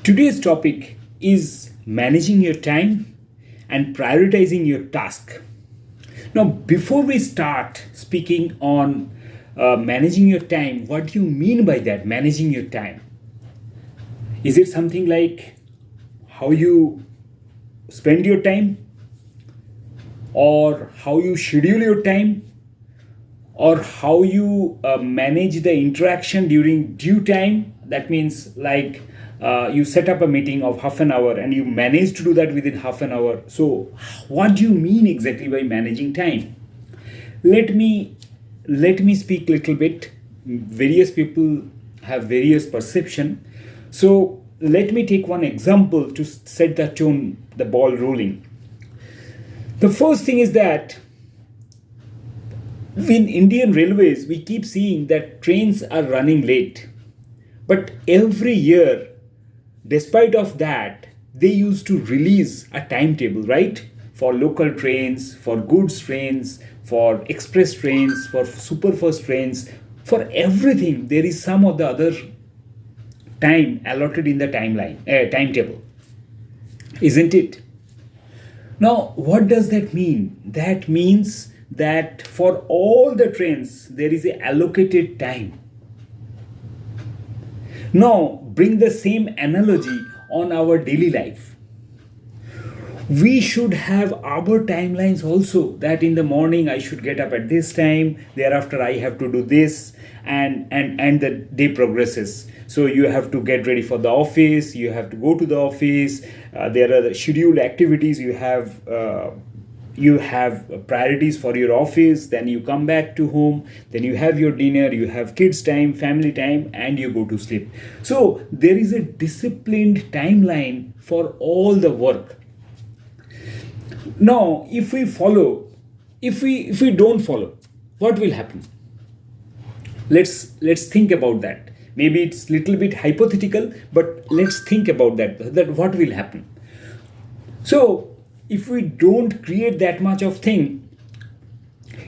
Today's topic is managing your time and prioritizing your task. Now, before we start speaking on managing your time, what do you mean by that, managing your time? Is it something like how you spend your time, or how you schedule your time, or how you manage the interaction during due time? That means like you set up a meeting of half an hour and you manage to do that within half an hour. So what do you mean exactly by managing time? Let me speak a little bit. Various people have various perception. So let me take one example to set the tone, the ball rolling. The first thing is that in Indian railways, we keep seeing that trains are running late. But every year, despite of that, they used to release a timetable, right? For local trains, for goods trains, for express trains, for superfast trains, for everything, there is some of the other time allotted in the timetable, isn't it? Now, what does that mean? That means that for all the trains, there is a allocated time. Now, bring the same analogy on our daily life. We should have our timelines also, that in the morning I should get up at this time, thereafter I have to do this, and the day progresses. So you have to get ready for the office, you have to go to the office, there are the scheduled activities, you have priorities for your office, then you come back to home, then you have your dinner, you have kids time, family time, and you go to sleep. So there is a disciplined timeline for all the work. Now, if we don't follow, what will happen? Let's think about that. Maybe it's little bit hypothetical, but let's think about that what will happen. So if we don't create that much of thing,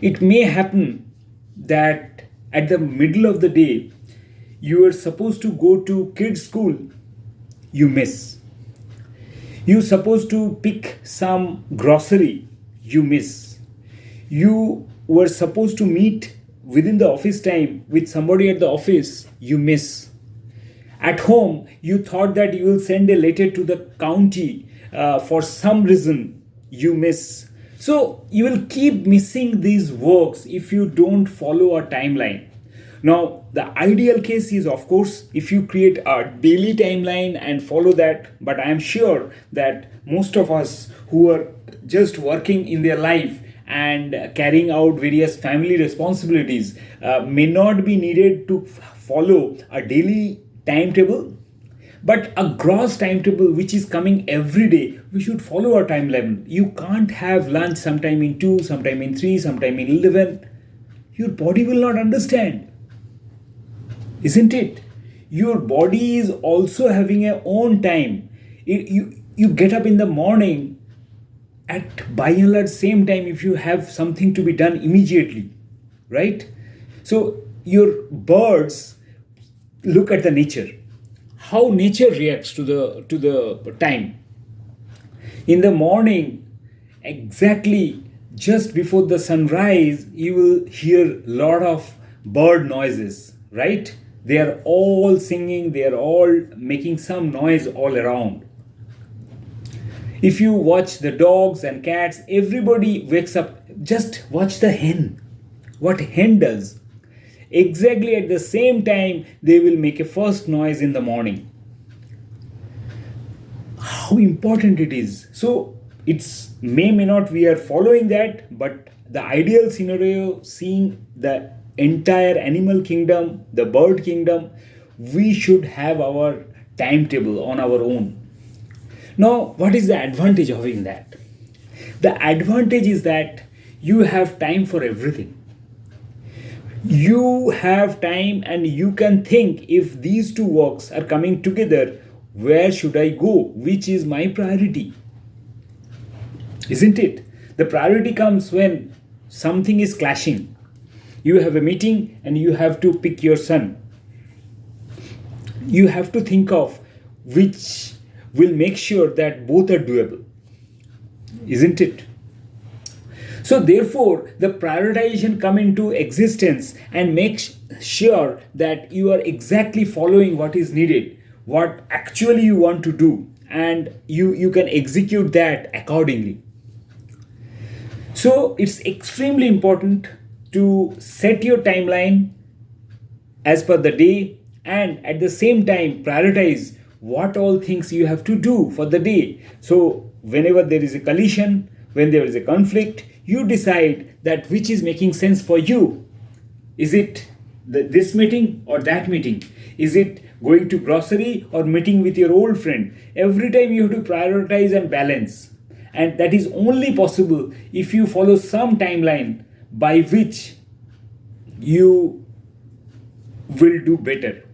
it may happen that at the middle of the day, you are supposed to go to kids school, you miss. You're supposed to pick some grocery, you miss. You were supposed to meet within the office time with somebody at the office, you miss. At home, you thought that you will send a letter to the county, for some reason, you miss. So you will keep missing these works if you don't follow a timeline. Now, the ideal case is, of course, if you create a daily timeline and follow that. But I am sure that most of us who are just working in their life and carrying out various family responsibilities may not be needed to follow a daily timetable, but a gross timetable which is coming every day. We should follow our timeline. You can't have lunch sometime in 2, sometime in 3, sometime in 11. Your body will not understand, isn't it? Your body is also having a own time. You get up in the morning at by and large same time if you have something to be done immediately, right? So your birds look at the nature, how nature reacts to the time. In the morning, exactly just before the sunrise, you will hear a lot of bird noises, right? They are all singing, they are all making some noise all around. If you watch the dogs and cats, everybody wakes up. Just watch the hen. What hen does? Exactly at the same time, they will make a first noise in the morning. How important it is. So it's may not we are following that, but the ideal scenario, seeing the entire animal kingdom, the bird kingdom, we should have our timetable on our own. Now, what is the advantage of having that? The advantage is that you have time for everything. You have time and you can think, if these two works are coming together, where should I go? Which is my priority? Isn't it? The priority comes when something is clashing. You have a meeting and you have to pick your son. You have to think of which will make sure that both are doable, isn't it? So therefore, the prioritization come into existence and makes sure that you are exactly following what is needed, what actually you want to do, and you can execute that accordingly. So it's extremely important to set your timeline as per the day, and at the same time prioritize what all things you have to do for the day. So whenever there is a collision, when there is a conflict, you decide that which is making sense for you. Is it this meeting or that meeting? Is it going to grocery or meeting with your old friend? Every time you have to prioritize and balance, and that is only possible if you follow some timeline by which you will do better.